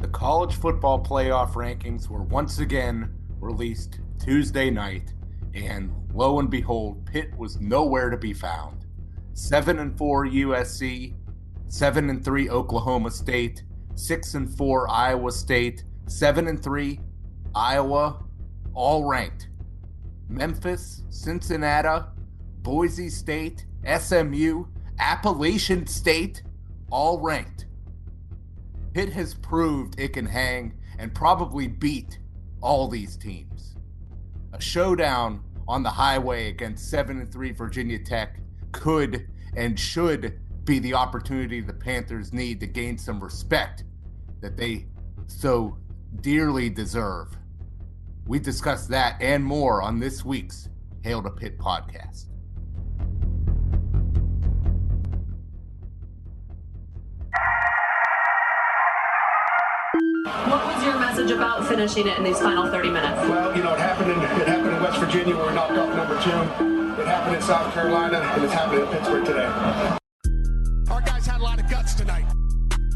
The college football playoff rankings were once again released Tuesday night, and lo and behold, Pitt was nowhere to be found. 7-4 USC, 7-3 Oklahoma State, 6-4 Iowa State, 7-3 Iowa, all ranked. Memphis, Cincinnati, Boise State, SMU, Appalachian State, all ranked. Pitt has proved it can hang and probably beat all these teams. A showdown on the highway against 7-3 Virginia Tech could and should be the opportunity the Panthers need to gain some respect that they so dearly deserve. We discuss that and more on this week's Hail to Pitt podcast. What was your message about finishing it in these final 30 minutes? Well, it happened in West Virginia where we knocked off number 2. It happened in South Carolina, and it's happening in Pittsburgh today. Our guys had a lot of guts tonight.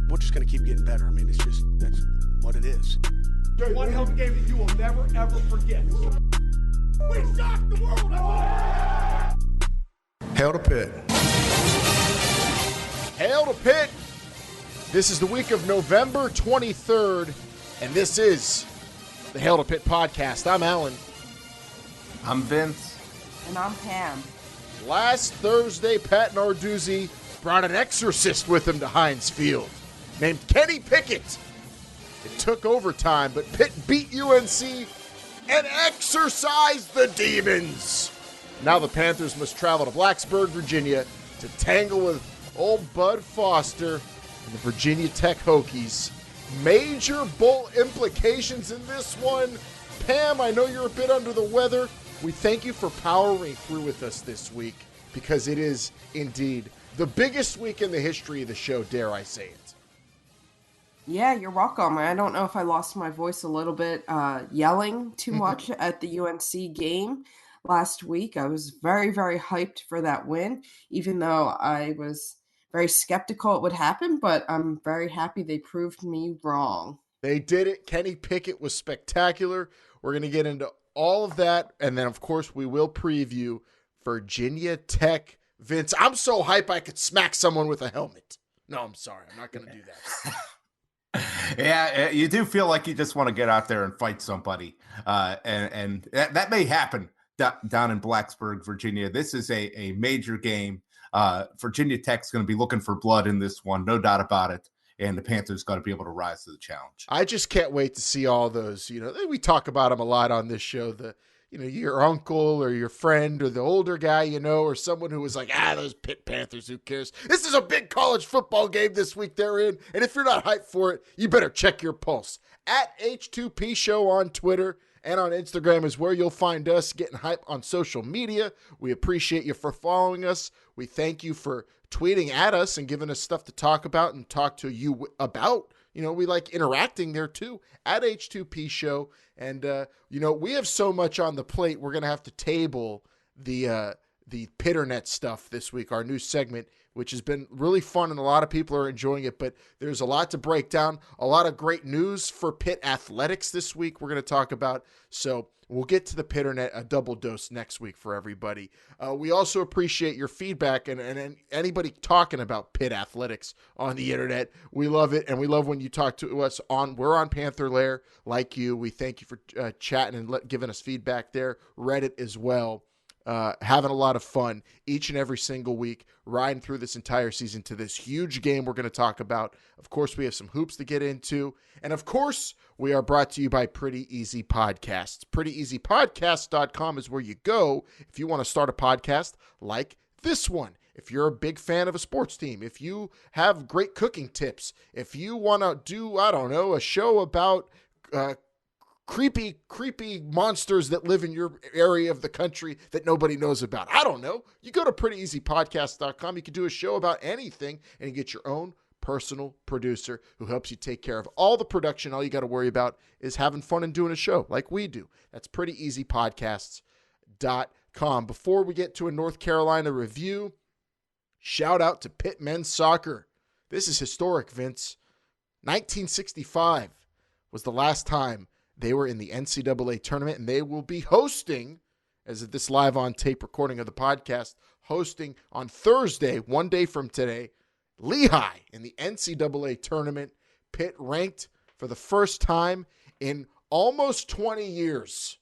We're just going to keep getting better. I mean, that's what it is. One hell of a game that you will never, ever forget. We shocked the world! Hail to Pitt. Hail to Pitt. This is the week of November 23rd, and this is the Hail to Pitt podcast. I'm Alan. I'm Vince. And I'm Pam. Last Thursday, Pat Narduzzi brought an exorcist with him to Heinz Field named Kenny Pickett. It took overtime, but Pitt beat UNC and exorcised the demons. Now the Panthers must travel to Blacksburg, Virginia to tangle with old Bud Foster and the Virginia Tech Hokies. Major bowl implications in this one. Pam, I know you're a bit under the weather. We thank you for powering through with us this week because it is indeed the biggest week in the history of the show, dare I say it. Yeah, you're welcome. I don't know if I lost my voice a little bit yelling too much at the UNC game last week. I was very, very hyped for that win, even though I was very skeptical it would happen, but I'm very happy they proved me wrong. They did it. Kenny Pickett was spectacular. We're going to get into all of that, and then, of course, we will preview Virginia Tech. Vince, I'm so hype I could smack someone with a helmet. No, I'm sorry. I'm not going to do that. Yeah, you do feel like you just want to get out there and fight somebody. And that may happen down in Blacksburg, Virginia. This is a major game. Virginia Tech's going to be looking for blood in this one, no doubt about it. And the Panthers got to be able to rise to the challenge. I just can't wait to see all those, we talk about them a lot on this show, your uncle or your friend or the older guy, or someone who was like, those Pitt Panthers, who cares? This is a big college football game this week they're in. And if you're not hyped for it, you better check your pulse. At H2P Show on Twitter and on Instagram is where you'll find us getting hype on social media. We appreciate you for following us. We thank you for tweeting at us and giving us stuff to talk about and talk to you about. We like interacting there too at H2P Show. And, we have so much on the plate, we're going to have to table the Pitternet stuff this week, our new segment, which has been really fun and a lot of people are enjoying it. But there's a lot to break down, a lot of great news for Pitt athletics this week we're going to talk about. So we'll get to the Pitternet, a double dose next week for everybody. We also appreciate your feedback and anybody talking about Pitt athletics on the internet. We love it, and we love when you talk to us we're on Panther Lair like you. We thank you for chatting and giving us feedback there. Reddit as well. Having a lot of fun each and every single week, riding through this entire season to this huge game we're going to talk about. Of course, we have some hoops to get into. And of course, we are brought to you by Pretty Easy Podcasts. PrettyEasyPodcast.com is where you go if you want to start a podcast like this one. If you're a big fan of a sports team, if you have great cooking tips, if you want to do, a show about creepy monsters that live in your area of the country that nobody knows about. I don't know. You go to prettyeasypodcast.com. You can do a show about anything and you get your own personal producer who helps you take care of all the production. All you got to worry about is having fun and doing a show like we do. That's prettyeasypodcasts.com. Before we get to a North Carolina review, shout out to Pitt men's soccer. This is historic, Vince. 1965. was the last time they were in the NCAA tournament, and they will be hosting, as of this live on tape recording of the podcast, hosting on Thursday, 1 day from today, Lehigh in the NCAA tournament. Pitt ranked for the first time in almost 20 years,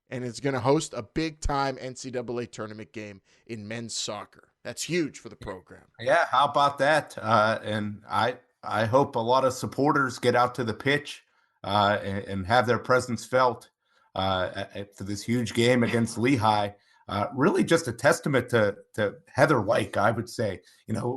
and is going to host a big-time NCAA tournament game in men's soccer. That's huge for the program. Yeah, how about that? And I hope a lot of supporters get out to the pitch and have their presence felt for this huge game against Lehigh. Really just a testament to Heather Lyke, I would say.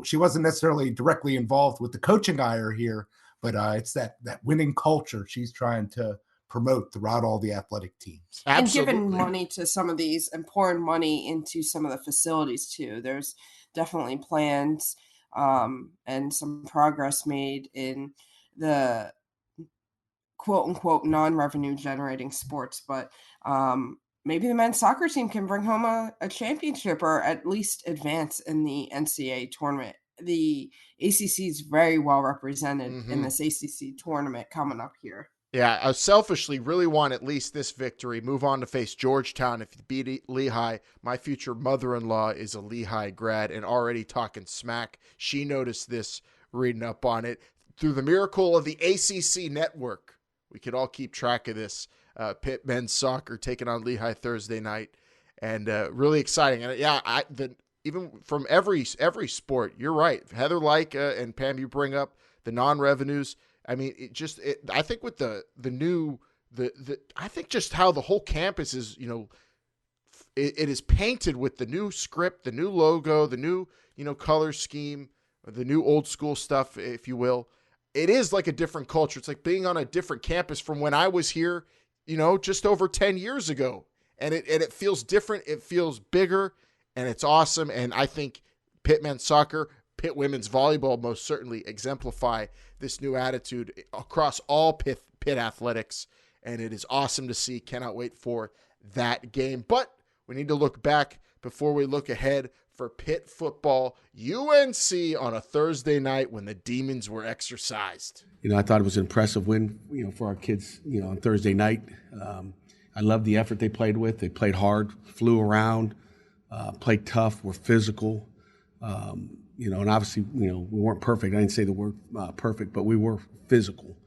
She wasn't necessarily directly involved with the coaching hire here, but it's that winning culture she's trying to promote throughout all the athletic teams. Absolutely. And giving money to some of these and pouring money into some of the facilities too. There's definitely plans and some progress made in the quote unquote non-revenue generating sports, but maybe the men's soccer team can bring home a championship or at least advance in the NCAA tournament. The ACC is very well represented in this ACC tournament coming up here. Yeah, I selfishly really want at least this victory. Move on to face Georgetown. If you beat Lehigh, my future mother-in-law is a Lehigh grad and already talking smack. She noticed this reading up on it. Through the miracle of the ACC network, we could all keep track of this. Pitt men's soccer taking on Lehigh Thursday night, and really exciting. And yeah, even from every sport, you're right. Heather Lyke and Pam, you bring up the non-revenues. I mean, I think with the I think just how the whole campus is, it is painted with the new script, the new logo, the new, color scheme, the new old school stuff, if you will. It is like a different culture. It's like being on a different campus from when I was here, just over 10 years ago. And it feels different. It feels bigger, and it's awesome. And I think Pitt men's soccer, Pitt women's volleyball most certainly exemplify this new attitude across all Pitt athletics, and it is awesome to see. Cannot wait for that game. But we need to look back before we look ahead for Pitt football UNC on a Thursday night when the Demons were exercised. I thought it was an impressive win, for our kids, on Thursday night. I love the effort they played with. They played hard, flew around, played tough, were physical. And obviously, we weren't perfect. I didn't say the word perfect, but we were physical.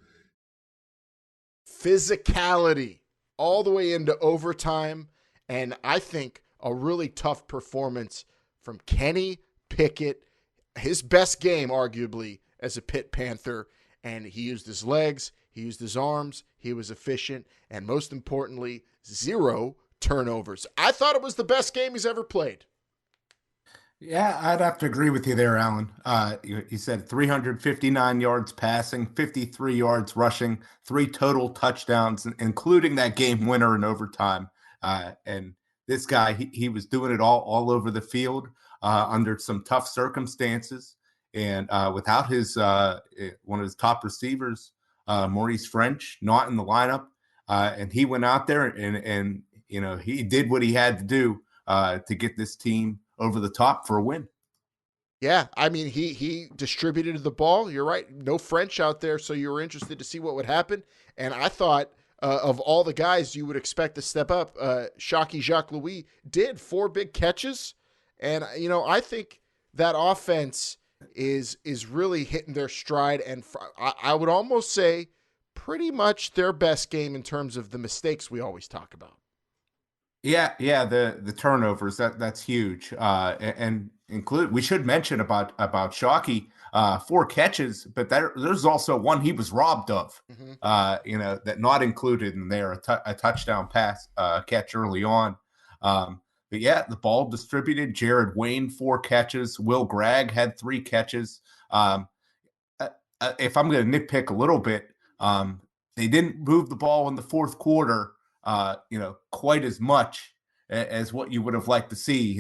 Physicality all the way into overtime. And I think a really tough performance from Kenny Pickett. His best game, arguably, as a Pitt Panther. And he used his legs, he used his arms, he was efficient, and most importantly, 0 turnovers. I thought it was the best game he's ever played. Yeah, I'd have to agree with you there, Alan. You said 359 yards passing, 53 yards rushing, 3 total touchdowns, including that game winner in overtime. And this guy, he was doing it all over the field under some tough circumstances. And without his one of his top receivers, Maurice French, not in the lineup. And he went out there and he did what he had to do to get this team over the top for a win. Yeah, I mean, he distributed the ball. You're right. No French out there, so you were interested to see what would happen. And I thought of all the guys you would expect to step up, Shockey Jacques-Louis did 4 big catches. And, I think that offense is really hitting their stride. And I would almost say pretty much their best game in terms of the mistakes we always talk about. Yeah, the turnovers, that's huge. And we should mention about Shockey, 4 catches, but there's also one he was robbed of. That not included in there, a touchdown pass catch early on. But yeah, the ball distributed. Jared Wayne 4 catches. Will Gregg had 3 catches. If I'm going to nitpick a little bit, they didn't move the ball in the fourth quarter quite as much as what you would have liked to see,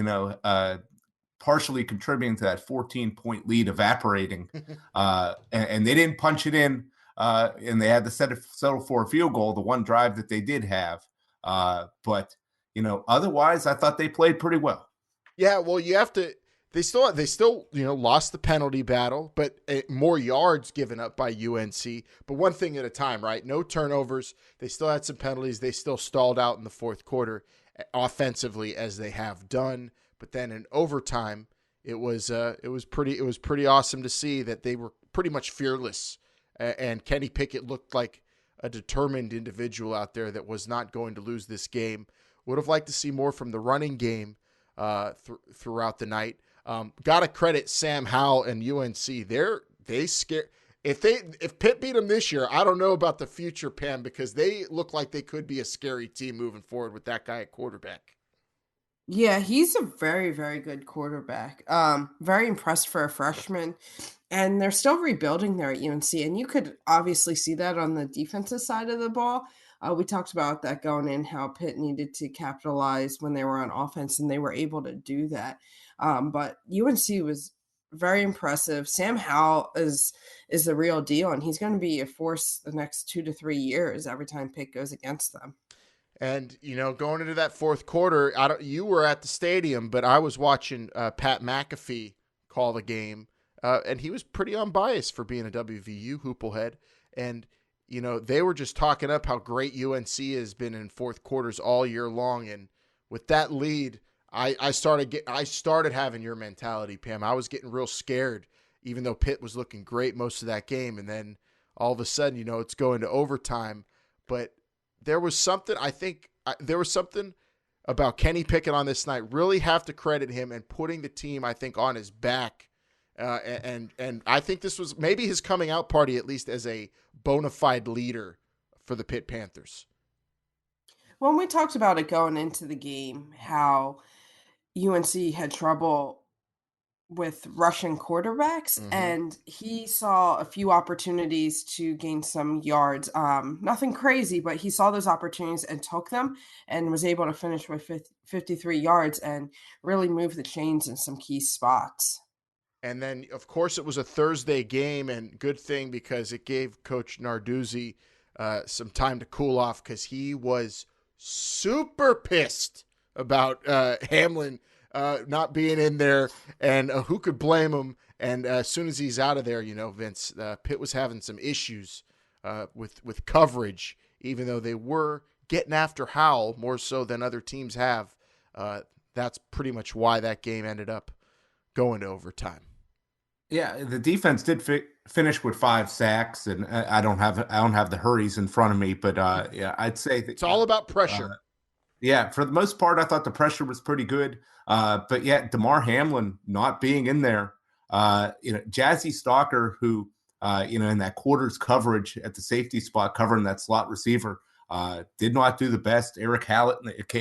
partially contributing to that 14-point lead evaporating. And they didn't punch it in, and they had to settle for a field goal, the one drive that they did have. But otherwise, I thought they played pretty well. Yeah, well, you have to They still lost the penalty battle, but more yards given up by UNC. But one thing at a time, right? No turnovers. They still had some penalties. They still stalled out in the fourth quarter offensively, as they have done. But then in overtime, it was pretty awesome to see that they were pretty much fearless. And Kenny Pickett looked like a determined individual out there that was not going to lose this game. Would have liked to see more from the running game throughout the night. Got to credit Sam Howell and UNC. They scare. If Pitt beat them this year, I don't know about the future, Pam, because they look like they could be a scary team moving forward with that guy at quarterback. Yeah, he's a very, very good quarterback. Very impressed for a freshman. And they're still rebuilding there at UNC. And you could obviously see that on the defensive side of the ball. We talked about that going in, how Pitt needed to capitalize when they were on offense, and they were able to do that. But UNC was very impressive. Sam Howell is the real deal, and he's going to be a force the next 2 to 3 years every time Pitt goes against them. And, going into that fourth quarter, you were at the stadium, but I was watching Pat McAfee call the game, and he was pretty unbiased for being a WVU Hooplehead. And, they were just talking up how great UNC has been in fourth quarters all year long. And with that lead, I started having your mentality, Pam. I was getting real scared, even though Pitt was looking great most of that game. And then all of a sudden, it's going to overtime. But there was something, about Kenny Pickett on this night. Really have to credit him and putting the team, I think, on his back. And I think this was maybe his coming out party, at least as a bona fide leader for the Pitt Panthers. When we talked about it going into the game, how UNC had trouble with Russian quarterbacks, and he saw a few opportunities to gain some yards. Nothing crazy, but he saw those opportunities and took them and was able to finish with 53 yards and really move the chains in some key spots. And then, of course, it was a Thursday game, and good thing because it gave Coach Narduzzi some time to cool off, because he was super pissed about Hamlin not being in there, and who could blame him? And as soon as he's out of there, Vince, Pitt was having some issues with coverage, even though they were getting after Howell more so than other teams have. That's pretty much why that game ended up going to overtime. Yeah, the defense did finish with 5 sacks, and I don't have the hurries in front of me, but yeah, I'd say that, it's all about pressure. Yeah, for the most part, I thought the pressure was pretty good. But yeah, Damar Hamlin not being in there, Jazzy Stalker, who in that quarters coverage at the safety spot covering that slot receiver, did not do the best. Eric Hallett,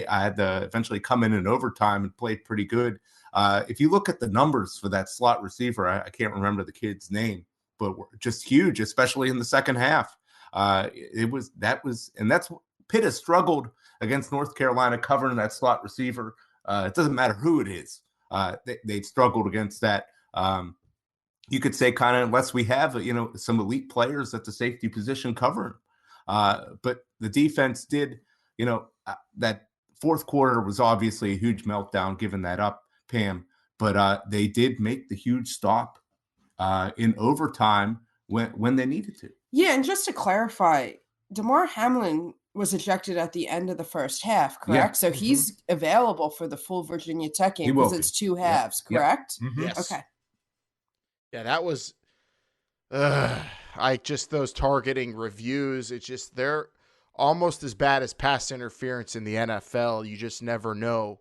I had to eventually come in overtime and played pretty good. If you look at the numbers for that slot receiver, I can't remember the kid's name, but just huge, especially in the second half. And that's Pitt has struggled against North Carolina covering that slot receiver. It doesn't matter who it is. They've struggled against that. You could say kind of unless we have, some elite players at the safety position covering. But the defense did, that fourth quarter was obviously a huge meltdown, giving that up, Pam. But they did make the huge stop in overtime when they needed to. Yeah, and just to clarify, Damar Hamlin was ejected at the end of the first half, correct? Yeah. So he's available for the full Virginia Tech game because it's 2 halves, correct? Yep. Mm-hmm. Yes. Okay. Yeah, that was those targeting reviews, they're almost as bad as pass interference in the NFL. You just never know.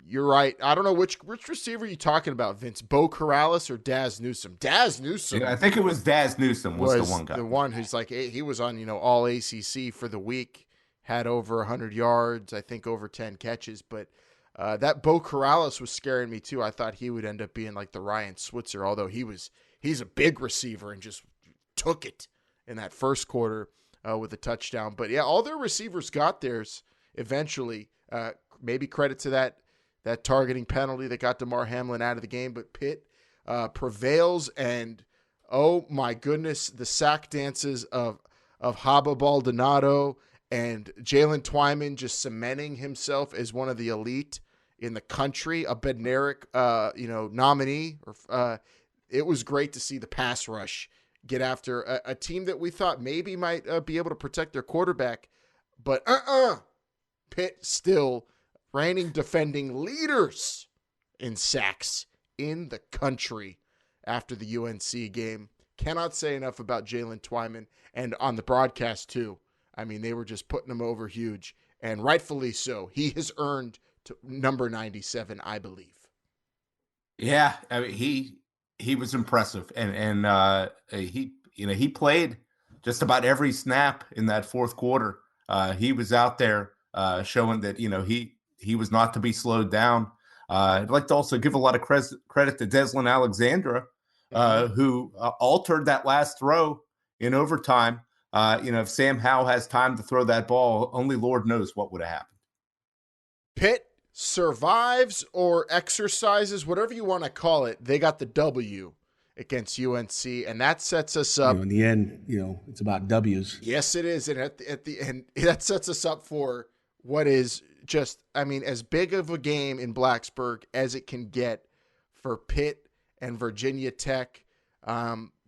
You're right. I don't know which receiver you're talking about, Vince. Bo Corrales or Daz Newsome? Daz Newsome. Yeah, I think it was Daz Newsome was the one guy. The one who's like, he was on, all ACC for the week, had over 100 yards, I think over 10 catches. But that Bo Corrales was scaring me too. I thought he would end up being like the Ryan Switzer, although he's a big receiver and just took it in that first quarter with a touchdown. But yeah, all their receivers got theirs eventually. Maybe credit to that targeting penalty that got Damar Hamlin out of the game, but Pitt prevails, and oh my goodness, the sack dances of Haba Baldonado and Jalen Twyman just cementing himself as one of the elite in the country, a Bednarik, nominee. It was great to see the pass rush get after a team that we thought maybe might be able to protect their quarterback, but Pitt still reigning defending leaders in sacks in the country after the UNC game. Cannot say enough about Jalen Twyman, and on the broadcast too. I mean, they were just putting him over huge, and rightfully so. He has earned number 97, I believe. Yeah, I mean, he was impressive, and he played just about every snap in that fourth quarter. He was out there showing that he was not to be slowed down. I'd like to also give a lot of credit to Deslin Alexandra, who altered that last throw in overtime. If Sam Howell has time to throw that ball, only Lord knows what would have happened. Pitt survives or exercises, whatever you want to call it. They got the W against UNC, and that sets us up. In the end, it's about W's. Yes, it is. And at the end, that sets us up for what is just, as big of a game in Blacksburg as it can get for Pitt and Virginia Tech.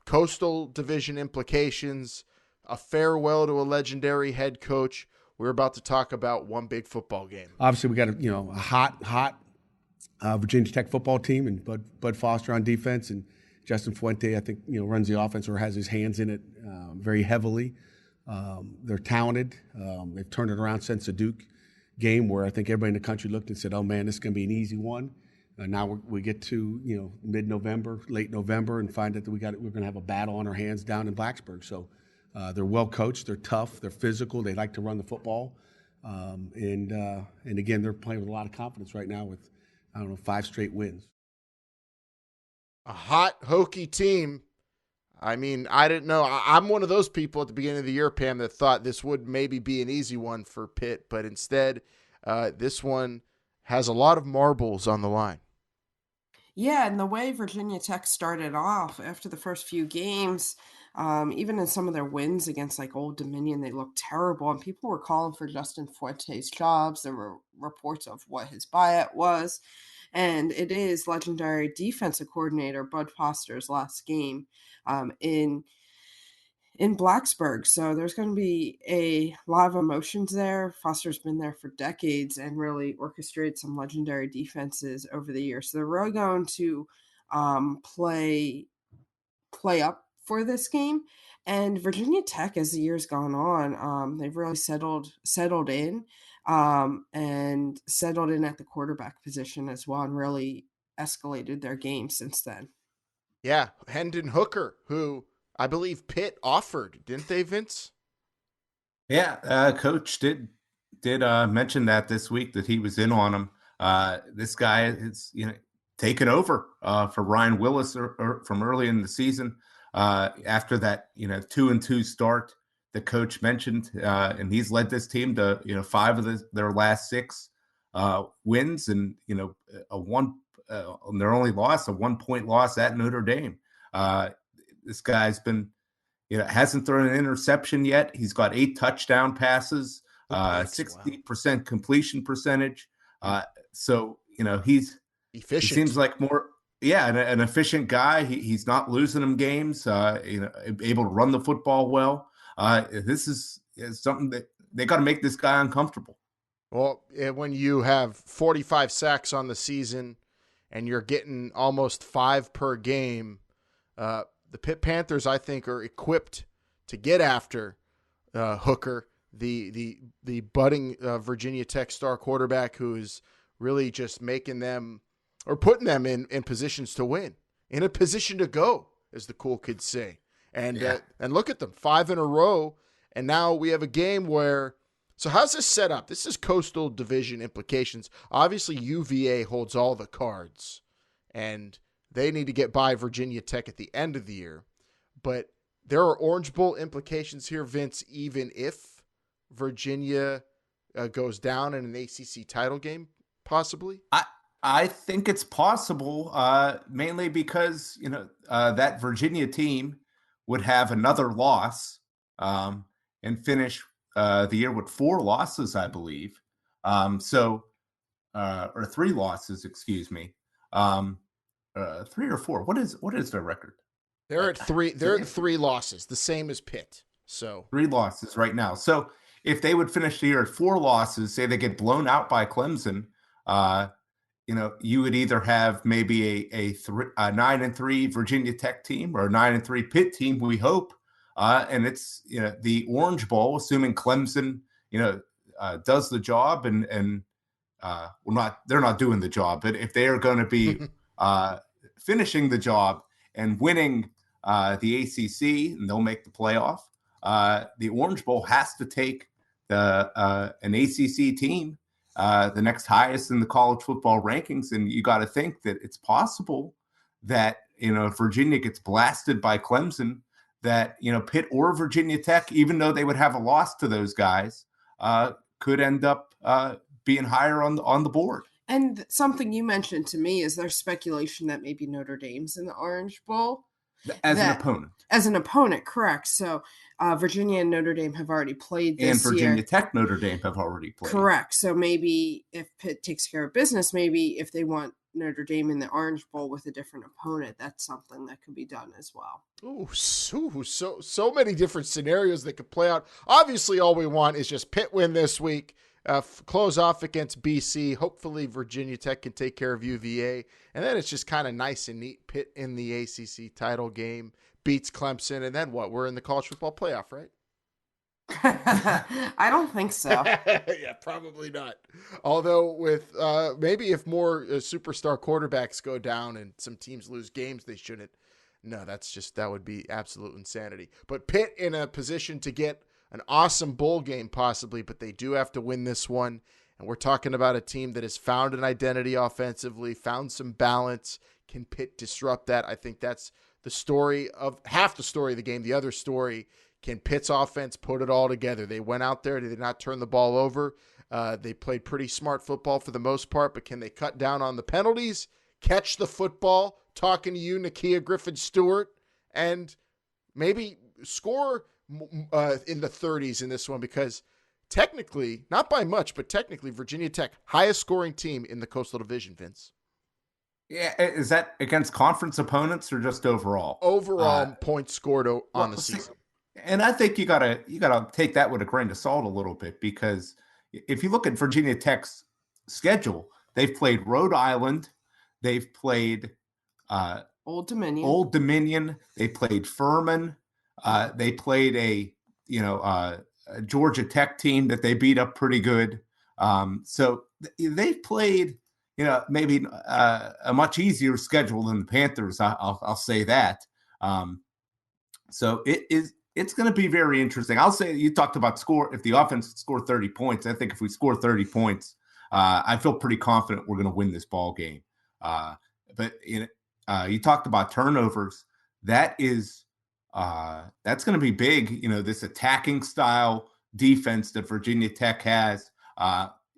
Coastal Division implications, a farewell to a legendary head coach. We're about to talk about one big football game. Obviously, we got a hot Virginia Tech football team, and Bud Foster on defense, and Justin Fuente, I think, runs the offense or has his hands in it very heavily. They're talented. They've turned it around since the Duke game, where I think everybody in the country looked and said, "Oh man, this is going to be an easy one." Now we get to mid-November, late November, and find that we're going to have a battle on our hands down in Blacksburg. So they're well coached, they're tough, they're physical, they like to run the football, and again, they're playing with a lot of confidence right now with 5 straight wins. A hot Hokie team. I didn't know. I'm one of those people at the beginning of the year, Pam, that thought this would maybe be an easy one for Pitt, but instead, this one has a lot of marbles on the line. Yeah, and the way Virginia Tech started off after the first few games, even in some of their wins against Old Dominion, they looked terrible, and people were calling for Justin Fuente's jobs. There were reports of what his buyout was, and it is legendary defensive coordinator Bud Foster's last game in Blacksburg. So there's going to be a lot of emotions there. Foster's been there for decades and really orchestrated some legendary defenses over the years. So they're really going to play up for this game. And Virginia Tech, as the years gone on, they've really settled in and settled in at the quarterback position as well, and really escalated their game since then. Yeah, Hendon Hooker, who I believe Pitt offered, didn't they, Vince? Yeah, Coach did mention that this week, that he was in on him. This guy is taken over for Ryan Willis from early in the season after that 2-2 start that Coach mentioned, and he's led this team to 5 of their last 6 wins, and their only loss, a 1-point loss at Notre Dame. This guy's been, hasn't thrown an interception yet. He's got 8 touchdown passes, 60% completion percentage. So, he's efficient. He seems like more, an efficient guy. He's not losing them games, able to run the football well. This is something that they got to make this guy uncomfortable. Well, when you have 45 sacks on the season and you're getting almost 5 per game, the Pitt Panthers, I think, are equipped to get after Hooker, the budding Virginia Tech star quarterback, who is really just making them, or putting them in positions to win, in a position to go, as the cool kids say. And look at them, 5 in a row, and now we have a game where. So how's this set up? This is Coastal Division implications. Obviously, UVA holds all the cards, and they need to get by Virginia Tech at the end of the year. But there are Orange Bowl implications here, Vince, even if Virginia goes down in an ACC title game, possibly? I think it's possible, mainly because, that Virginia team would have another loss and finish the year with 4 losses, I believe. So or 3 losses, excuse me. 3 or 4. What is their record? They're at 3. They're at 3 losses, the same as Pitt. So 3 losses right now. So if they would finish the year at 4 losses, say they get blown out by Clemson, you would either have maybe a 9-3 Virginia Tech team or a 9-3 Pitt team. We hope, and it's the Orange Bowl, assuming Clemson does the job and they're not doing the job, but if they are going to be finishing the job and winning the ACC, and they'll make the playoff. The Orange Bowl has to take an ACC team, the next highest in the college football rankings, and you got to think that it's possible that if Virginia gets blasted by Clemson, that Pitt or Virginia Tech, even though they would have a loss to those guys, could end up being higher on the board. And something you mentioned to me is there's speculation that maybe Notre Dame's in the Orange Bowl. As an opponent. As an opponent, correct. So Virginia and Notre Dame have already played this year. And Virginia Tech, Notre Dame have already played. Correct. So maybe if Pitt takes care of business, maybe if they want Notre Dame in the Orange Bowl with a different opponent, that's something that could be done as well. Ooh, so many different scenarios that could play out. Obviously, all we want is just Pitt win this week. Close off against BC. Hopefully Virginia Tech can take care of UVA. And then it's just kind of nice and neat. Pitt in the ACC title game, beats Clemson. And then what? We're in the college football playoff, right? I don't think so. Yeah, probably not. Although with maybe if more superstar quarterbacks go down and some teams lose games they shouldn't. No, that would be absolute insanity. But Pitt in a position to get an awesome bowl game possibly, but they do have to win this one. And we're talking about a team that has found an identity offensively, found some balance. Can Pitt disrupt that? I think that's the story of half the story of the game. The other story, can Pitt's offense put it all together? They went out there. They did not turn the ball over. They played pretty smart football for the most part, but can they cut down on the penalties, catch the football, talking to you, Nakia Griffin-Stewart, and maybe score in the 30s in this one? Because technically, not by much, but technically Virginia Tech, highest scoring team in the Coastal Division, Vince. Yeah, is that against conference opponents or just overall? Overall points scored on the season. And I think you gotta take that with a grain of salt a little bit, because if you look at Virginia Tech's schedule, they've played Rhode Island, they've played Old Dominion, they played Furman, they played a Georgia Tech team that they beat up pretty good. So they've played maybe a much easier schedule than the Panthers. I'll say that. So it's going to be very interesting. I'll say, you talked about score. If the offense scored 30 points, I think if we score 30 points, I feel pretty confident we're going to win this ball game. But you talked about turnovers. That's going to be big. This attacking style defense that Virginia Tech has.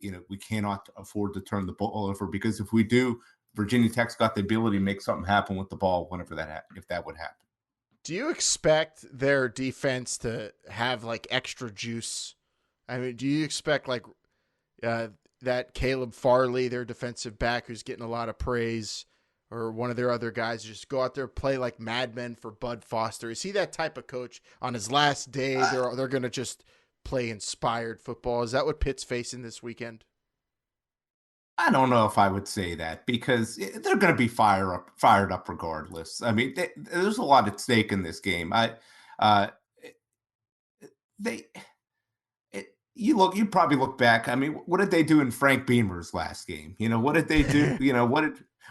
We cannot afford to turn the ball over, because if we do, Virginia Tech's got the ability to make something happen with the ball if that would happen. Do you expect their defense to have like extra juice? I mean, do you expect like that Caleb Farley, their defensive back, who's getting a lot of praise, or one of their other guys, just go out there, play like madmen for Bud Foster? Is he that type of coach? On his last day, they're going to just play inspired football? Is that what Pitt's facing this weekend? I don't know if I would say that, because they're going to be fired up regardless. I mean, there's a lot at stake in this game. You probably look back. I mean, what did they do in Frank Beamer's last game? What did they do?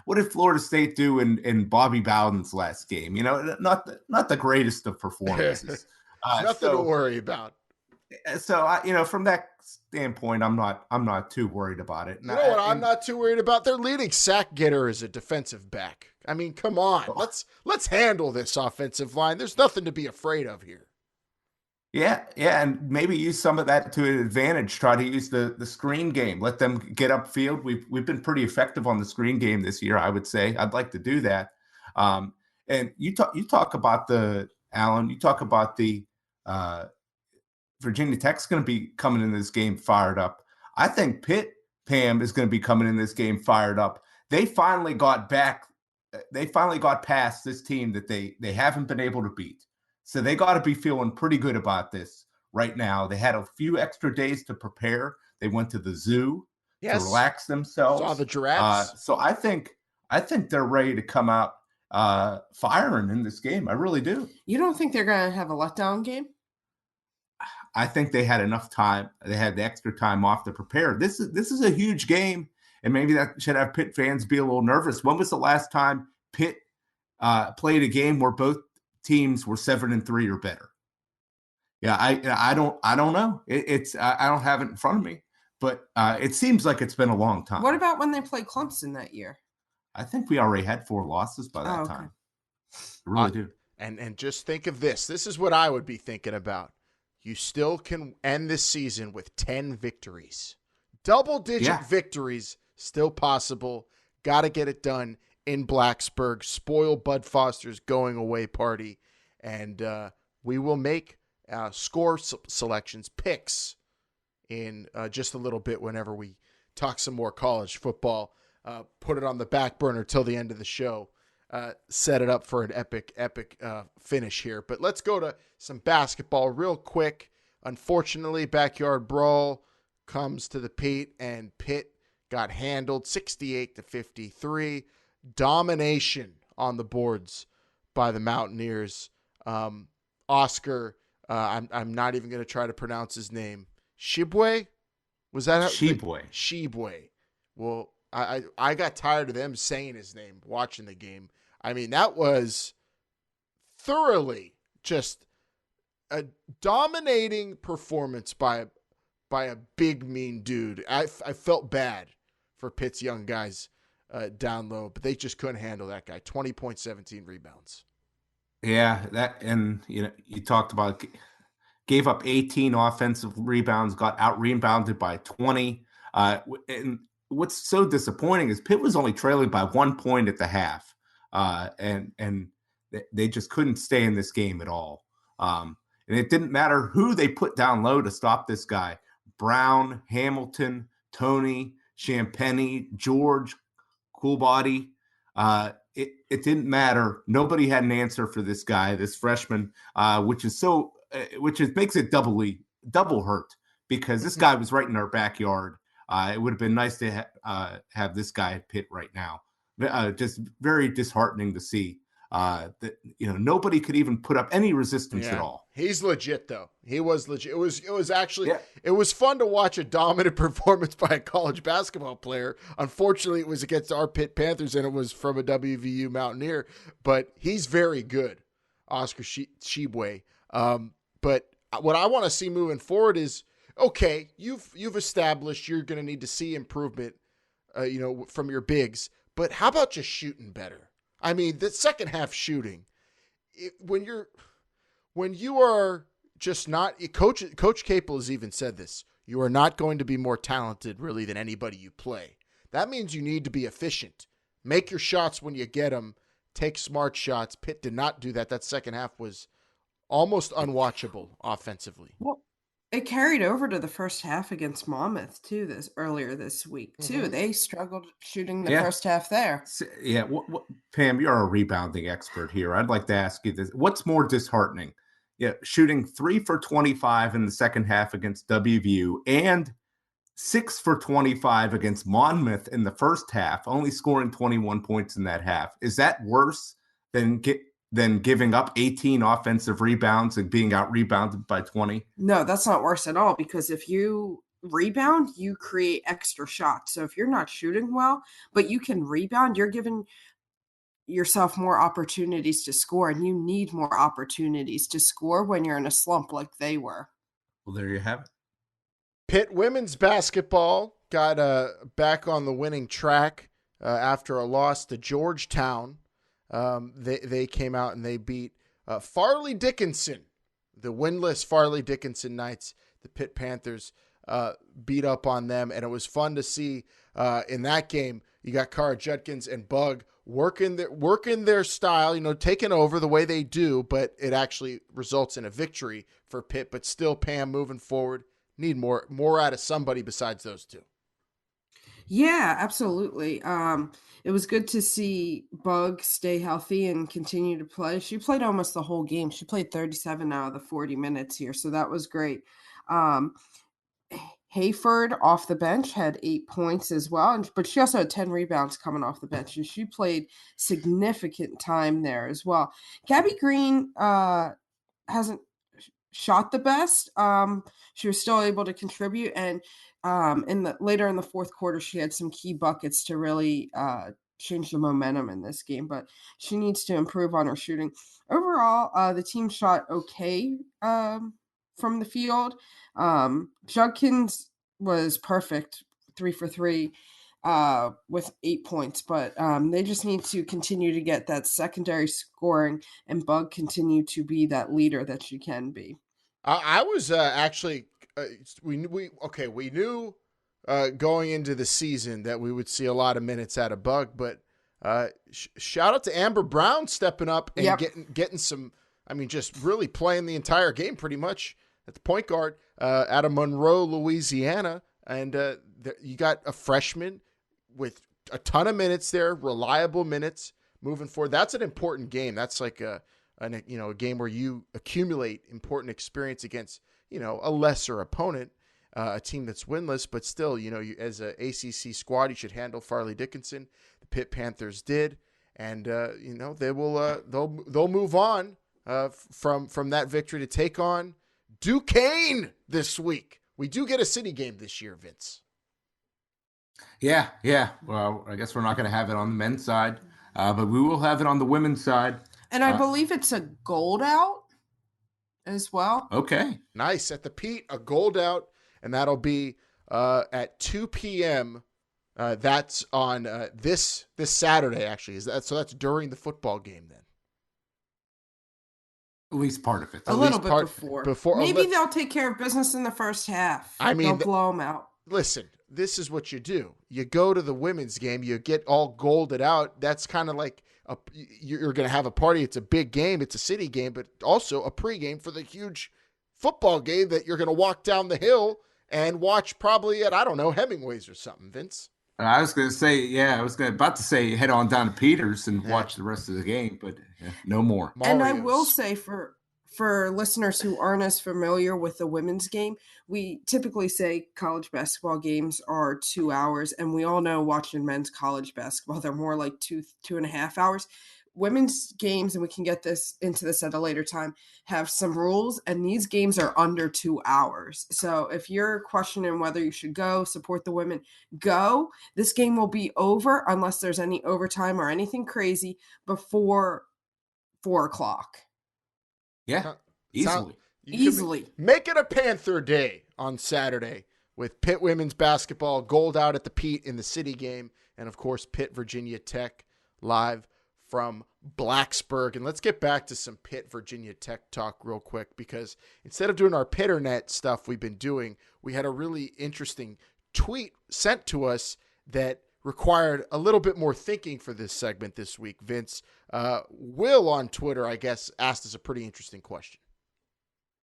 What did Florida State do in Bobby Bowden's last game? Not the greatest of performances. Nothing to worry about. So from that standpoint, I'm not too worried about it. I'm not too worried about. Their leading sack getter is a defensive back. I mean, come on, let's handle this offensive line. There's nothing to be afraid of here. Yeah, and maybe use some of that to an advantage. Try to use the screen game. Let them get upfield. We've been pretty effective on the screen game this year, I would say. I'd like to do that. And you talk about the Virginia Tech's going to be coming in this game fired up. I think Pitt Pam, is going to be coming in this game fired up. They finally got past this team that they haven't been able to beat. So they got to be feeling pretty good about this right now. They had a few extra days to prepare. They went to the zoo to relax themselves. Saw the giraffes. So I think they're ready to come out firing in this game. I really do. You don't think they're going to have a letdown game? I think they had enough time. They had the extra time off to prepare. This is a huge game, and maybe that should have Pitt fans be a little nervous. When was the last time Pitt played a game where both teams were 7-3 or better? Yeah, I don't know. I don't have it in front of me, but it seems like it's been a long time. What about when they played Clemson that year? I think we already had 4 losses by that time. I really do. And just think of this. This is what I would be thinking about. You still can end this season with 10 victories. Double-digit victories still possible. Got to get it done in Blacksburg. Spoil Bud Foster's going away party. And we will make score selections, picks in just a little bit whenever we talk some more college football. Put it on the back burner till the end of the show. Set it up for an epic finish here. But let's go to some basketball real quick. Unfortunately, backyard brawl comes to the Pete, and Pitt got handled 68-53. Domination on the boards by the Mountaineers. Oscar, I'm not even going to try to pronounce his name. Shibwe? Was that how? Shibwe. Well, I got tired of them saying his name watching the game. I mean, that was thoroughly just a dominating performance by a big, mean dude. I felt bad for Pitt's young guys down low, but they just couldn't handle that guy. 20 points, 17 rebounds. Yeah, and you talked about gave up 18 offensive rebounds, got out-rebounded by 20. And what's so disappointing is Pitt was only trailing by 1 point at the half. And they just couldn't stay in this game at all. And it didn't matter who they put down low to stop this guy. Brown, Hamilton, Tony, Champagny, George, Coolbody. It didn't matter. Nobody had an answer for this guy, this freshman, which makes it double hurt because this guy was right in our backyard. It would have been nice to have this guy at Pitt right now. Just very disheartening to see that nobody could even put up any resistance at all. He's legit though. He was legit. It was actually it was fun to watch a dominant performance by a college basketball player. Unfortunately, it was against our Pitt Panthers and it was from a WVU Mountaineer, but he's very good, Oscar Shibwe. But what I want to see moving forward is, okay, you've established you're going to need to see improvement, from your bigs. But how about just shooting better? I mean, the second half shooting, when you are just not Coach Capel has even said this. You are not going to be more talented really than anybody you play. That means you need to be efficient. Make your shots when you get them. Take smart shots. Pitt did not do that. That second half was almost unwatchable offensively. Well, it carried over to the first half against Monmouth too. Earlier this week too. Mm-hmm. They struggled shooting the first half there. Yeah, Pam, you're a rebounding expert here. I'd like to ask you this: what's more disheartening? Yeah, shooting 3 for 25 in the second half against WVU and 6 for 25 against Monmouth in the first half, only scoring 21 points in that half. Is that worse than giving up 18 offensive rebounds and being out-rebounded by 20? No, that's not worse at all, because if you rebound, you create extra shots. So if you're not shooting well, but you can rebound, you're giving yourself more opportunities to score, and you need more opportunities to score when you're in a slump like they were. Well, there you have it. Pitt women's basketball got back on the winning track after a loss to Georgetown. They came out and they beat Farley Dickinson, the winless Farley Dickinson Knights. The Pitt Panthers beat up on them, and it was fun to see in that game. You got Cara Judkins and Bug working their style, taking over the way they do, but it actually results in a victory for Pitt. But still, Pam, moving forward, need more out of somebody besides those two. Yeah, absolutely. It was good to see Bug stay healthy and continue to play. She played almost the whole game. She played 37 out of the 40 minutes here, so that was great. Um, Hayford off the bench had 8 points as well, but she also had 10 rebounds coming off the bench, and she played significant time there as well. Gabby Green hasn't shot the best. She was still able to contribute, and later in the fourth quarter, she had some key buckets to really change the momentum in this game. But she needs to improve on her shooting. Overall, the team shot okay from the field. Judkins was perfect, 3 for 3. With 8 points, but they just need to continue to get that secondary scoring and Bug continue to be that leader that she can be. I was actually we knew going into the season that we would see a lot of minutes out of Bug, but shout out to Amber Brown stepping up and getting some. I mean, just really playing the entire game pretty much at the point guard out of Monroe, Louisiana, and you got a freshman with a ton of minutes there, reliable minutes moving forward. That's an important game. That's like a game where you accumulate important experience against, a lesser opponent, a team that's winless, but still, you, as a ACC squad, you should handle Farley Dickinson. The Pitt Panthers did, and they will they'll move on from that victory to take on Duquesne this week. We do get a city game this year, Vince. Yeah. Well, I guess we're not going to have it on the men's side, but we will have it on the women's side. And I believe it's a gold out as well. Okay. Nice. At the Pete, a gold out, and that'll be at 2 p.m. That's on this Saturday, actually. So that's during the football game then? At least part of it. A little bit before. Maybe they'll take care of business in the first half. I mean, they'll blow them out. Listen, this is what you do. You go to the women's game, you get all golded out. That's kind of like you're going to have a party. It's a big game. It's a city game, but also a pregame for the huge football game that you're going to walk down the hill and watch probably at, I don't know, Hemingway's or something, Vince. I was going to say, about to say head on down to Peters and watch the rest of the game, but no more. And I will say for listeners who aren't as familiar with the women's game, we typically say college basketball games are 2 hours, and we all know watching men's college basketball, they're more like 2.5 hours. Women's games, and we can get into this at a later time, have some rules, and these games are under 2 hours. So if you're questioning whether you should go support the women, go. This game will be over unless there's any overtime or anything crazy before 4:00. Yeah, easily. Make it a Panther Day on Saturday with Pitt women's basketball, gold out at the Pete in the city game, and of course Pitt Virginia Tech live from Blacksburg. And let's get back to some Pitt Virginia Tech talk real quick, because instead of doing our Pitternet stuff we've been doing, we had a really interesting tweet sent to us that required a little bit more thinking for this segment this week. Vince, Will on Twitter, I guess, asked us a pretty interesting question.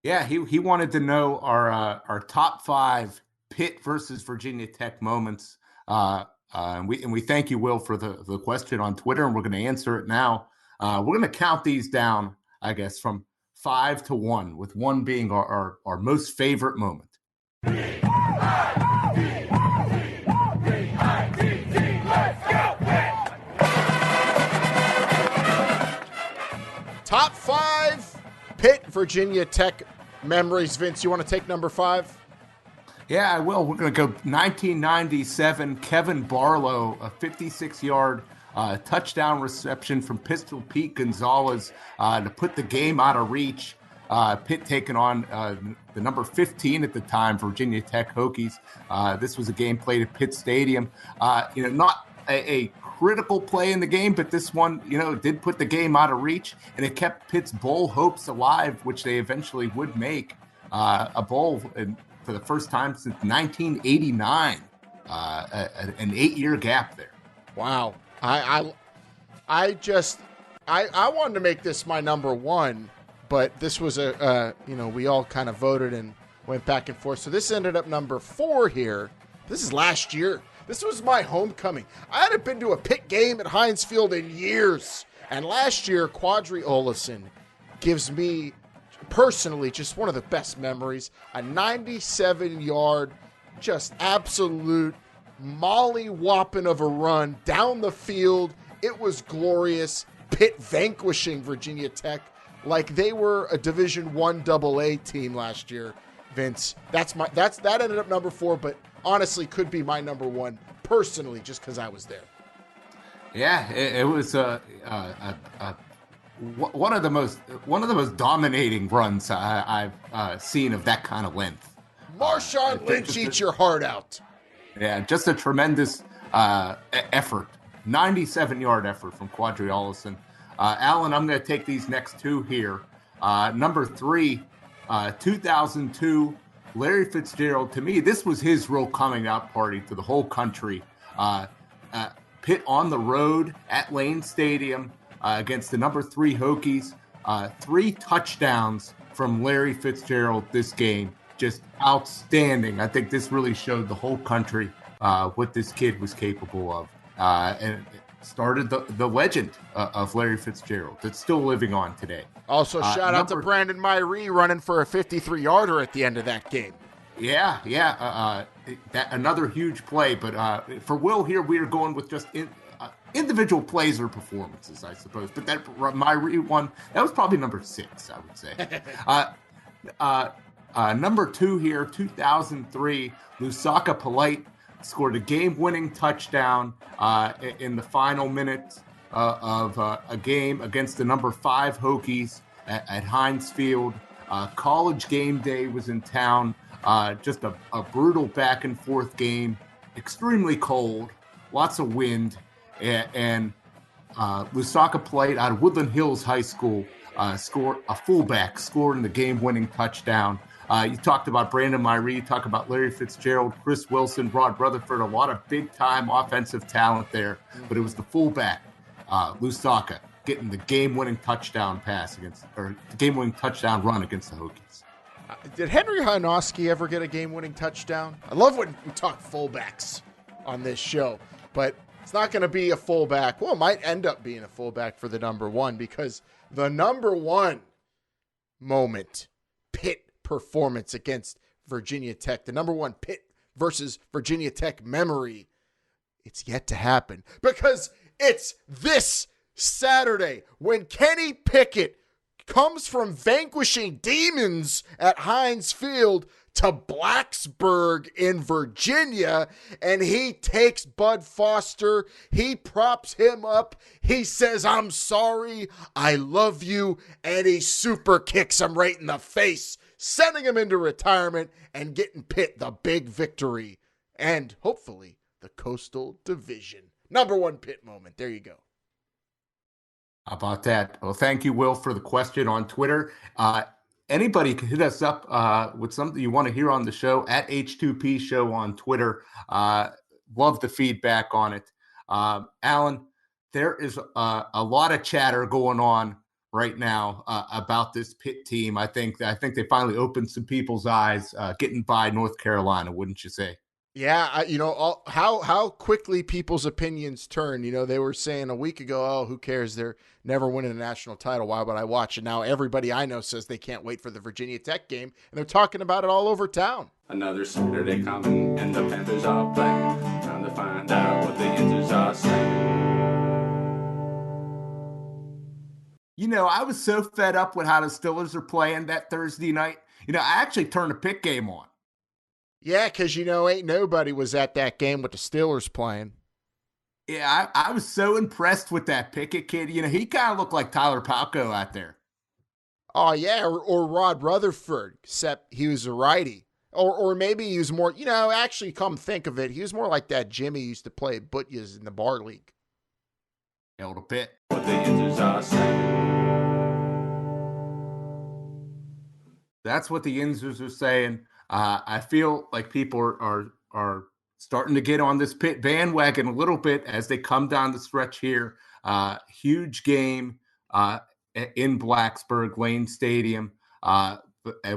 Yeah, he wanted to know our top 5 Pitt versus Virginia Tech moments. And we thank you, Will, for the question on Twitter, and we're going to answer it now. We're going to count these down, I guess, from 5 to 1, with 1 being our most favorite moment. Top 5 Pitt Virginia Tech memories. Vince, you want to take number 5? Yeah, I will. We're going to go 1997. Kevin Barlow, a 56-yard touchdown reception from Pistol Pete Gonzalez to put the game out of reach. Pitt taking on the number 15 at the time, Virginia Tech Hokies. This was a game played at Pitt Stadium. Not a critical play in the game, but this one, did put the game out of reach, and it kept Pitt's bowl hopes alive, which they eventually would make a bowl for the first time since 1989. An 8-year gap there. Wow. I wanted to make this my number 1, but this was we all kind of voted and went back and forth. So this ended up number 4 here. This is last year. This was my homecoming. I hadn't been to a Pitt game at Heinz Field in years. And last year, Quadri Olison gives me, personally, just one of the best memories. A 97-yard, just absolute molly-whopping of a run down the field. It was glorious. Pitt vanquishing Virginia Tech like they were a Division I AA team last year. Vince, that ended up number 4, but honestly could be my number 1 personally, just because I was there. Yeah, it was one of the most dominating runs I've seen of that kind of length. Marshawn Lynch eats your heart out. Yeah, just a tremendous effort, 97-yard effort from Quadri Olison. Alan, I'm going to take these next 2 here. Number 3. 2002, Larry Fitzgerald. To me, this was his real coming out party to the whole country. Pitt on the road at Lane Stadium against the number 3 Hokies. 3 touchdowns from Larry Fitzgerald this game. Just outstanding. I think this really showed the whole country what this kid was capable of. And it started the legend of Larry Fitzgerald that's still living on today. Also, shout out to Brandon Myree running for a 53-yarder at the end of that game. Yeah. That another huge play. But for Will here, we are going with just individual plays or performances, I suppose. But that Myree one, that was probably number 6, I would say. Number 2 here, 2003, Lusaka Polite scored a game-winning touchdown in the final minutes of a game against the number 5 Hokies at Heinz Field. College game day was in town. Just a brutal back-and-forth game, extremely cold, lots of wind, and Lusaka Polite out of Woodland Hills High School scored the game-winning touchdown. You talked about Brandon Myree, you talked about Larry Fitzgerald, Chris Wilson, Rod Rutherford, a lot of big-time offensive talent there. But it was the fullback, Lusaka, getting the game-winning touchdown the game-winning touchdown run against the Hokies. Did Henry Hanoski ever get a game-winning touchdown? I love when we talk fullbacks on this show, but it's not going to be a fullback. Well, it might end up being a fullback for the number 1, because the number 1 moment, Pitt performance against Virginia Tech, the number 1 Pitt versus Virginia Tech memory, it's yet to happen, because it's this Saturday when Kenny Pickett comes from vanquishing demons at Heinz Field to Blacksburg in Virginia, and he takes Bud Foster, he props him up, he says, "I'm sorry, I love you," and he super kicks him right in the face, sending him into retirement and getting Pitt the big victory and hopefully the Coastal Division. Number 1 Pitt moment. There you go. How about that? Well, thank you, Will, for the question on Twitter. Anybody can hit us up with something you want to hear on the show at H2P Show on Twitter. Love the feedback on it. Alan, there is a lot of chatter going on right now about this Pitt team. I think they finally opened some people's eyes, getting by North Carolina, wouldn't you say? Yeah, how quickly people's opinions turn. They were saying a week ago, "Oh, who cares? They're never winning a national title. Why would I watch?" And now everybody I know says they can't wait for the Virginia Tech game, and they're talking about it all over town. Another Saturday coming, and the Panthers are playing. Time to find out what the answers are saying. I was so fed up with how the Steelers are playing that Thursday night. I actually turned the Pitt game on. Yeah, because, ain't nobody was at that game with the Steelers playing. Yeah, I was so impressed with that Pickett kid. He kind of looked like Tyler Palko out there. Oh, yeah, or Rod Rutherford, except he was a righty. Or maybe he was more, actually come think of it, he was more like that Jimmy used to play at Butya's in the bar league. Hell to Pitt. What the answers are saying. That's what the Yinzers are saying. I feel like people are starting to get on this Pitt bandwagon a little bit as they come down the stretch here. Huge game in Blacksburg, Lane Stadium. But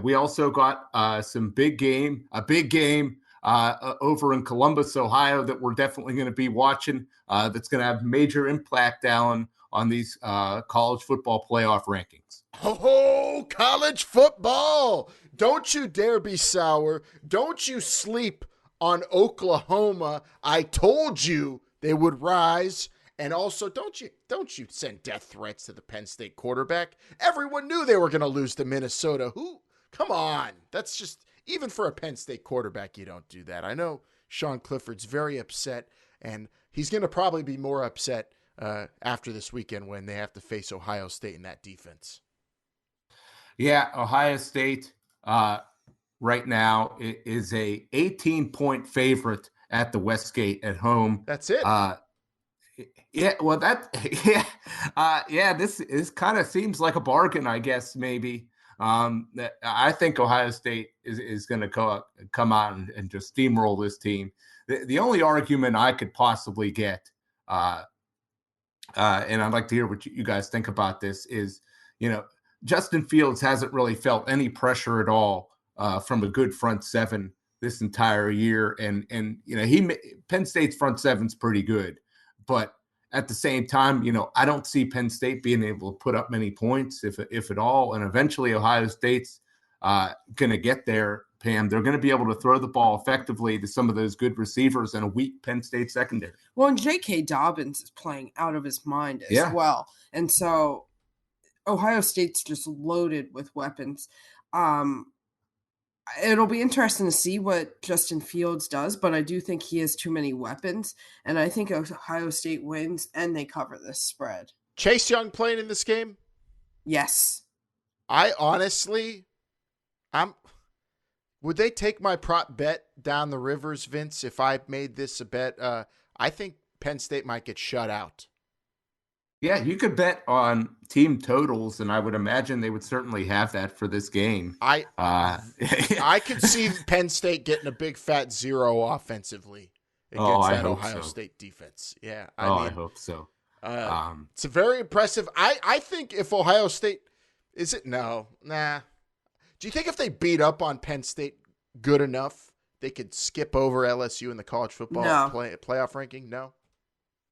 we also got a big game over in Columbus, Ohio, that we're definitely going to be watching. That's going to have major impact, Alan, on these college football playoff rankings. Oh, college football! Don't you dare be sour. Don't you sleep on Oklahoma. I told you they would rise. And also, don't you send death threats to the Penn State quarterback. Everyone knew they were going to lose to Minnesota. Come on. That's just, even for a Penn State quarterback, you don't do that. I know Sean Clifford's very upset, and he's going to probably be more upset after this weekend when they have to face Ohio State in that defense. Yeah, Ohio State right now is a 18-point favorite at the Westgate at home. That's it. Yeah, well, this kind of seems like a bargain, I guess, maybe. I think Ohio State is going to come out and just steamroll this team. The only argument I could possibly get, and I'd like to hear what you guys think about this, is, Justin Fields hasn't really felt any pressure at all from a good front seven this entire year, and Penn State's front seven's pretty good. But at the same time, I don't see Penn State being able to put up many points, if at all. And eventually Ohio State's going to get there, Pam. They're going to be able to throw the ball effectively to some of those good receivers and a weak Penn State secondary. Well, and J.K. Dobbins is playing out of his mind as well. And so Ohio State's just loaded with weapons. It'll be interesting to see what Justin Fields does, but I do think he has too many weapons, and I think Ohio State wins, and they cover this spread. Chase Young playing in this game? Yes. I honestly, would they take my prop bet down the Rivers, Vince, if I made this a bet? I think Penn State might get shut out. Yeah, you could bet on team totals, and I would imagine they would certainly have that for this game. I could see Penn State getting a big fat 0 offensively against that Ohio State defense. Yeah, I hope so. It's a very impressive. I think if Ohio State is it? No, nah. Do you think if they beat up on Penn State good enough, they could skip over LSU in the college football playoff ranking?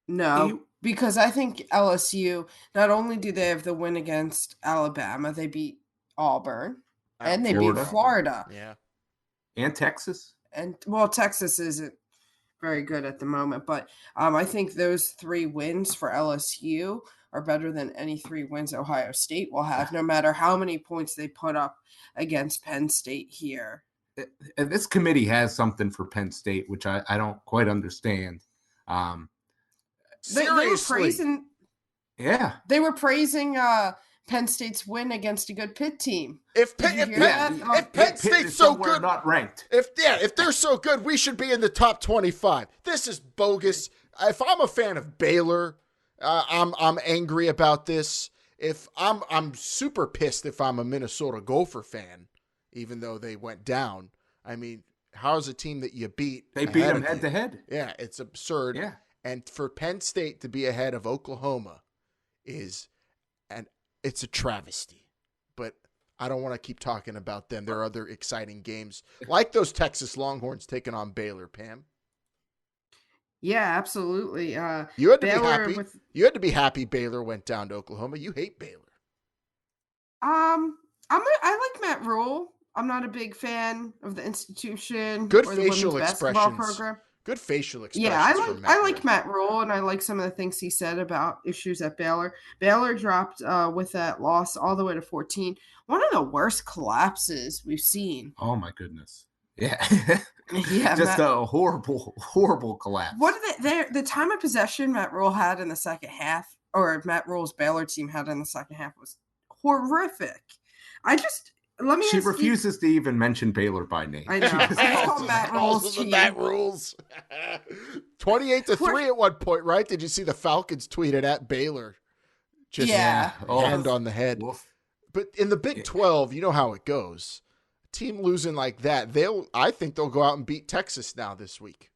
No, because I think LSU, not only do they have the win against Alabama, they beat Auburn, and they beat Florida. Yeah. And Texas. And, well, Texas isn't very good at the moment, but I think those 3 wins for LSU are better than any 3 wins Ohio State will have, no matter how many points they put up against Penn State here. This committee has something for Penn State, which I don't quite understand. They were praising. Yeah, they were praising Penn State's win against a good Pitt team. If Penn State's so good, not ranked. If they're so good, we should be in the top 25. This is bogus. If I'm a fan of Baylor, I'm angry about this. If I'm super pissed if I'm a Minnesota Gopher fan, even though they went down. I mean, how's a team that you beat? They beat them head to head. Yeah, it's absurd. Yeah. And for Penn State to be ahead of Oklahoma it's a travesty. But I don't want to keep talking about them. There are other exciting games, like those Texas Longhorns taking on Baylor, Pam. Yeah, absolutely. You had to be happy. You had to be happy Baylor went down to Oklahoma. You hate Baylor. I like Matt Rule. I'm not a big fan of the institution. Good or facial the basketball expressions. program. Good facial expressions. Yeah, I like Matt Rule, and I like some of the things he said about issues at Baylor. Baylor dropped with that loss all the way to 14. One of the worst collapses we've seen. Oh my goodness! Yeah, yeah, just a horrible collapse. What did the time of possession Matt Rule had in the second half, or Matt Rule's Baylor team had in the second half, was horrific. She refuses to even mention Baylor by name. I know. It's called Matt Rules. Matt Rules. 28-3 at one point, right? Did you see the Falcons tweeted at Baylor? Just hand on the head. Woof. But in the Big 12, you know how it goes. A team losing like that, I think they'll go out and beat Texas now this week.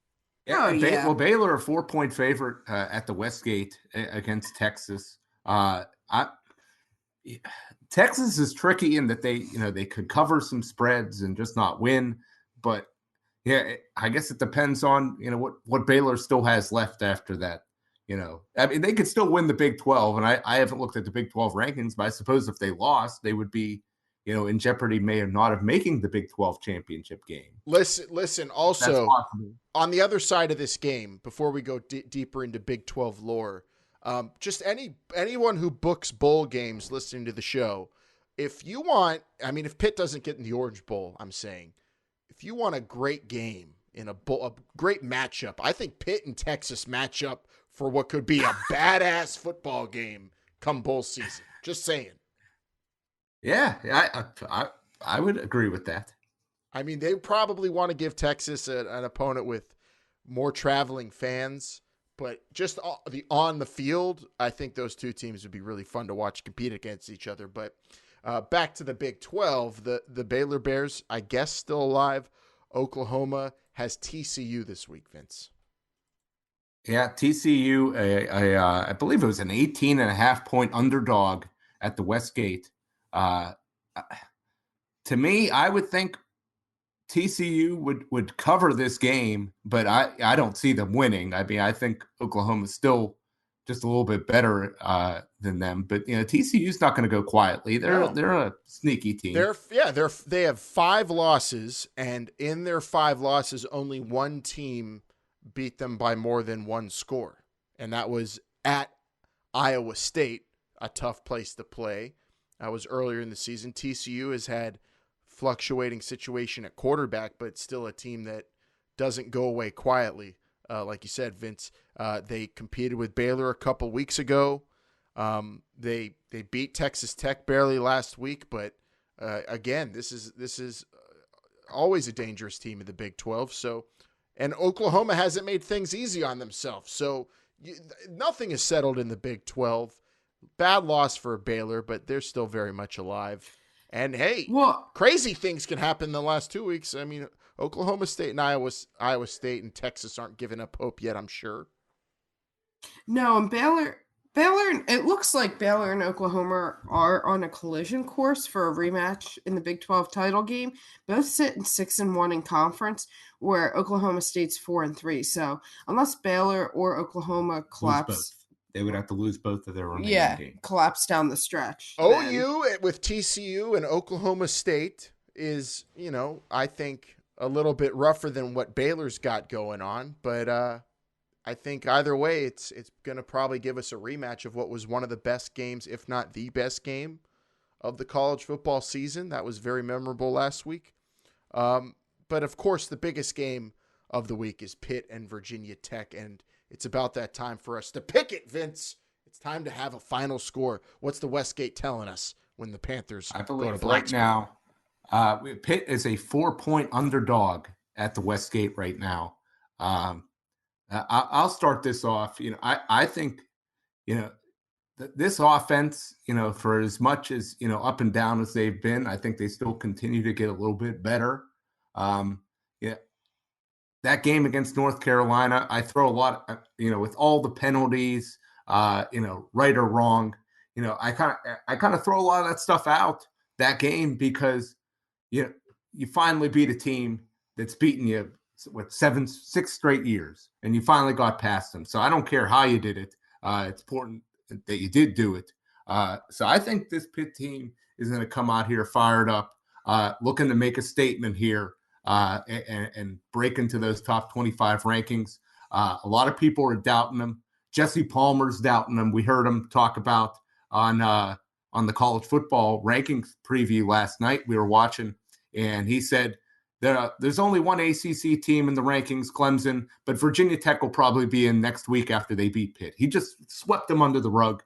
Yeah, Well, Baylor a 4-point favorite at the Westgate against Texas. Texas is tricky in that they could cover some spreads and just not win, but Yeah, I guess it depends on, what Baylor still has left after that. I mean, they could still win the Big 12, and I haven't looked at the Big 12 rankings, but I suppose if they lost, they would be, in jeopardy may or not of making the Big 12 championship game. Listen. Also, on the other side of this game, before we go deeper into Big 12 lore, just anyone who books bowl games listening to the show, if Pitt doesn't get in the Orange Bowl, I'm saying, if you want a great game in a great matchup, I think Pitt and Texas match up for what could be a badass football game come bowl season. Just saying. Yeah, I would agree with that. I mean, they probably want to give Texas an opponent with more traveling fans, but just on the field, I think those two teams would be really fun to watch compete against each other. But back to the Big 12, the Baylor Bears, I guess, still alive. Oklahoma has TCU this week, Vince. Yeah, TCU, I believe it was an 18.5-point underdog at the Westgate. To me, I would think TCU would cover this game, but I don't see them winning. I mean, I think Oklahoma's still just a little bit better than them, but TCU's not going to go quietly. They're a sneaky team. They have 5 losses, and in their 5 losses, only one team beat them by more than one score, and that was at Iowa State, a tough place to play. That was earlier in the season. TCU has had fluctuating situation at quarterback, but still a team that doesn't go away quietly. Like you said, Vince, they competed with Baylor a couple weeks ago. They beat Texas Tech barely last week, but again, this is always a dangerous team in the Big 12. So, and Oklahoma hasn't made things easy on themselves. So nothing is settled in the Big 12. Bad loss for Baylor, but they're still very much alive. And hey, crazy things can happen in the last 2 weeks. I mean, Oklahoma State and Iowa State and Texas aren't giving up hope yet, I'm sure. No, and Baylor, it looks like Baylor and Oklahoma are on a collision course for a rematch in the Big 12 title game. Both sit in 6-1 in conference, where Oklahoma State's 4-3. So unless Baylor or Oklahoma collapse, they would have to lose both of their remaining games. Collapse down the stretch. OU with TCU and Oklahoma State is, I think a little bit rougher than what Baylor's got going on, but I think either way, it's going to probably give us a rematch of what was one of the best games, if not the best game of the college football season. That was very memorable last week. But of course, the biggest game of the week is Pitt and Virginia Tech, and it's about that time for us to pick it, Vince. It's time to have a final score. What's the Westgate telling us when the Panthers go to Blacksburg? Right now, Pitt is a 4-point underdog at the Westgate right now. I'll start this off. I think, this offense, for as much as, up and down as they've been, I think they still continue to get a little bit better. That game against North Carolina, I throw a lot, with all the penalties, right or wrong, I kind of throw a lot of that stuff out that game because, you finally beat a team that's beaten you with 6 straight years, and you finally got past them. So I don't care how you did it. It's important that you did do it. So I think this Pitt team is going to come out here fired up, looking to make a statement here and break into those top 25 rankings. A lot of people are doubting them. Jesse Palmer's doubting them. We heard him talk about on the college football rankings preview last night. We were watching, and he said, there's only one ACC team in the rankings, Clemson, but Virginia Tech will probably be in next week after they beat Pitt. He just swept them under the rug.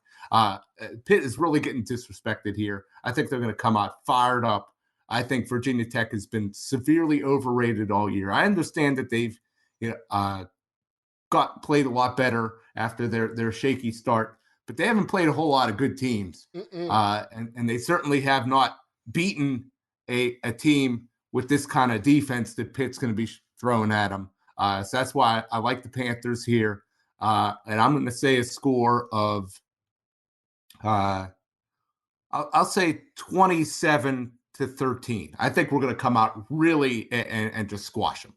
Pitt is really getting disrespected here. I think they're going to come out fired up. I think Virginia Tech has been severely overrated all year. I understand that they've played a lot better after their shaky start, but they haven't played a whole lot of good teams. And they certainly have not beaten a team with this kind of defense that Pitt's going to be throwing at them. So that's why I like the Panthers here. And I'm going to say a score of, I'll say 27-13. I think we're going to come out really and just squash them.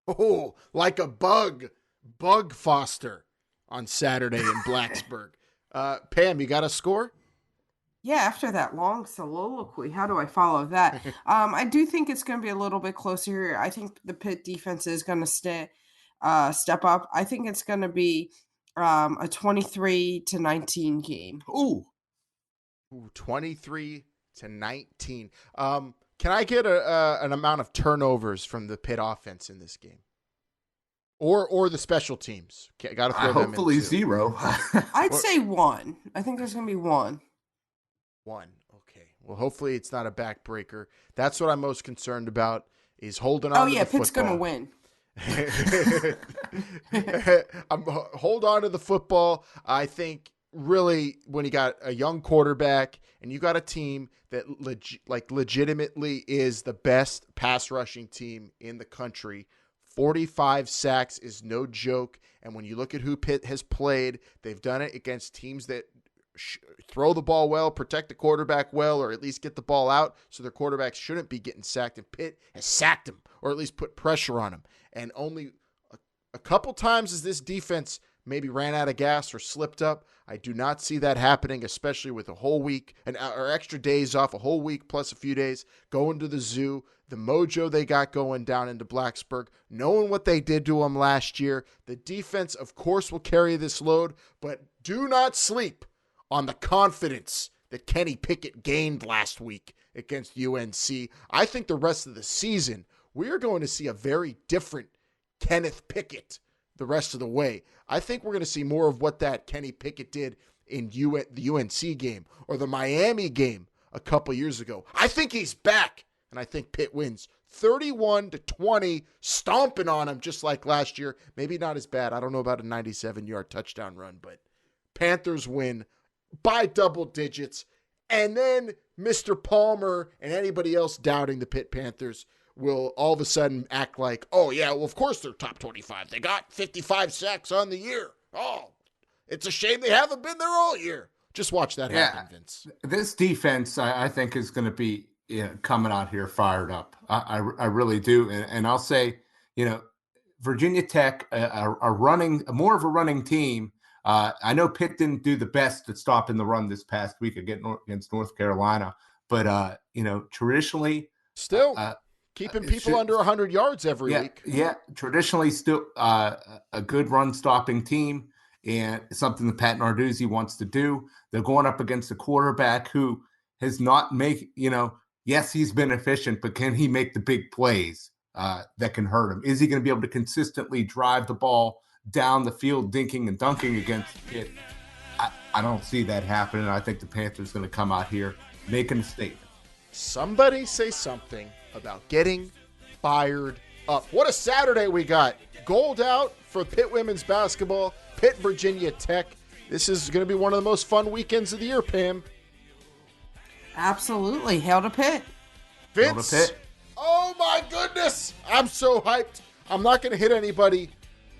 Oh, like a bug Foster on Saturday in Blacksburg. Pam, you got a score? Yeah, after that long soliloquy, how do I follow that? I do think it's going to be a little bit closer here. I think the Pitt defense is going to step up. I think it's going to be a 23-19 game. Ooh, 23-19. Can I get an amount of turnovers from the Pitt offense in this game? Or the special teams? Got to throw them in. Hopefully 0. I'd say 1. I think there's going to be 1. 1. Okay. Well, hopefully it's not a backbreaker. That's what I'm most concerned about is holding on to the Pitt's football. going to win. Hold on to the football. I think really when you got a young quarterback and you got a team that legitimately is the best pass rushing team in the country, 45 sacks is no joke. And when you look at who Pitt has played, they've done it against teams that throw the ball well, protect the quarterback well, or at least get the ball out so their quarterbacks shouldn't be getting sacked. And Pitt has sacked him, or at least put pressure on him. And only a couple times as this defense maybe ran out of gas or slipped up. I do not see that happening, especially with a whole week or extra days off, a whole week plus a few days, going to the zoo, the mojo they got going down into Blacksburg, knowing what they did to them last year. The defense, of course, will carry this load, but do not sleep on the confidence that Kenny Pickett gained last week against UNC. I think the rest of the season, we are going to see a very different Kenneth Pickett the rest of the way. I think we're going to see more of what that Kenny Pickett did in the UNC game or the Miami game a couple years ago. I think he's back, and I think Pitt wins 31-20, stomping on him just like last year. Maybe not as bad. I don't know about a 97-yard touchdown run, but Panthers win by double digits. And then Mr. Palmer and anybody else doubting the Pitt Panthers will all of a sudden act like, oh, yeah, well, of course they're top 25. They got 55 sacks on the year. Oh, it's a shame they haven't been there all year. Just watch that happen, Vince. This defense, I think, is going to be coming out here fired up. I really do. And I'll say, Virginia Tech, more of a running team. I know Pitt didn't do the best at stopping the run this past week against North Carolina, but traditionally, still keeping people under 100 yards every week. Yeah, traditionally still a good run stopping team, and something that Pat Narduzzi wants to do. They're going up against a quarterback who has not yes, he's been efficient, but can he make the big plays that can hurt him? Is he going to be able to consistently drive the ball down the field, dinking and dunking against Pitt? I don't see that happening. I think the Panthers are going to come out here making a statement. Somebody say something about getting fired up. What a Saturday we got. Gold out for Pitt women's basketball, Pitt Virginia Tech. This is going to be one of the most fun weekends of the year, Pam. Absolutely. Hail to Pitt. Vince, Hail to Pitt. Oh my goodness. I'm so hyped. I'm not going to hit anybody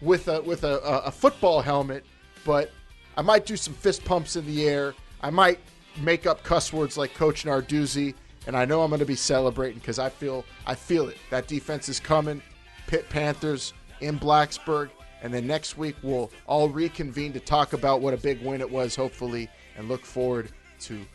with a football helmet, but I might do some fist pumps in the air. I might make up cuss words like Coach Narduzzi, and I know I'm going to be celebrating because I feel it. That defense is coming. Pitt Panthers in Blacksburg, and then next week we'll all reconvene to talk about what a big win it was, hopefully, and look forward to,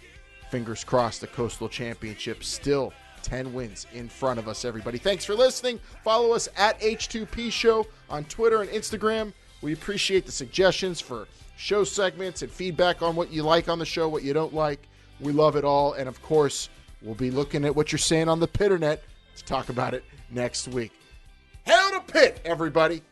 fingers crossed, the Coastal Championship. Still 10 wins in front of us, everybody. Thanks for listening. Follow us at H2P Show on Twitter and Instagram. We appreciate the suggestions for show segments and feedback on what you like on the show, what you don't like. We love it all. And, of course, we'll be looking at what you're saying on the Pitternet to talk about it next week. Hail to Pitt, everybody.